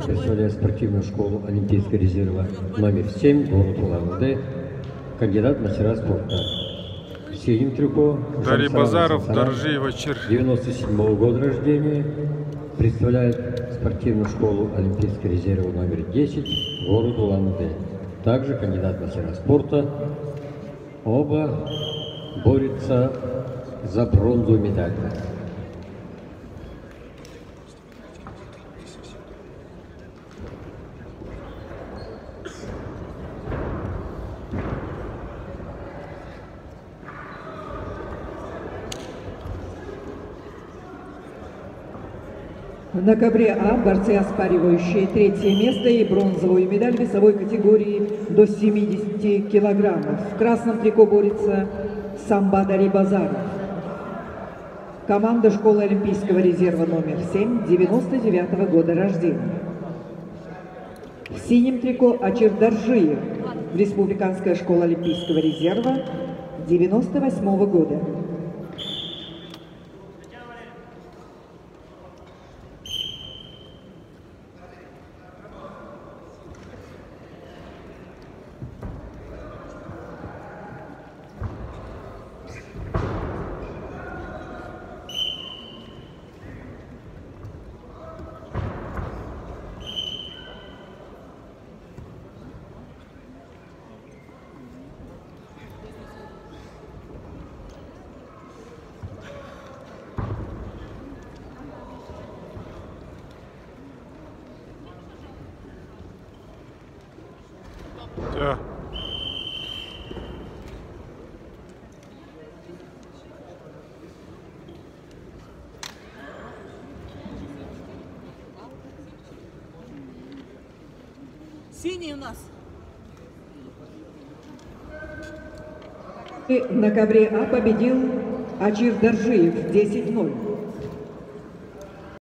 представляет спортивную школу Олимпийского резерва номер 7, город Улан-Удэ, кандидат в мастера спорта. В синем трико Дарья Базаров, Доржиева, 97-го года рождения, представляет спортивную школу Олимпийского резерва номер 10, город Улан-Удэ. Также кандидат в мастера спорта. Оба борются за бронзовую медаль. На ковре А борцы, оспаривающие третье место и бронзовую медаль в весовой категории до 70 килограммов. В красном трико борется Самба Дарья Базаров. Команда школы Олимпийского резерва номер 7, 99-го года рождения. В синем трико Ачир Доржиев, Республиканская школа Олимпийского резерва 98-го года. Да. Синий у нас. И на ковре А победил Ачир Доржиев 10-0.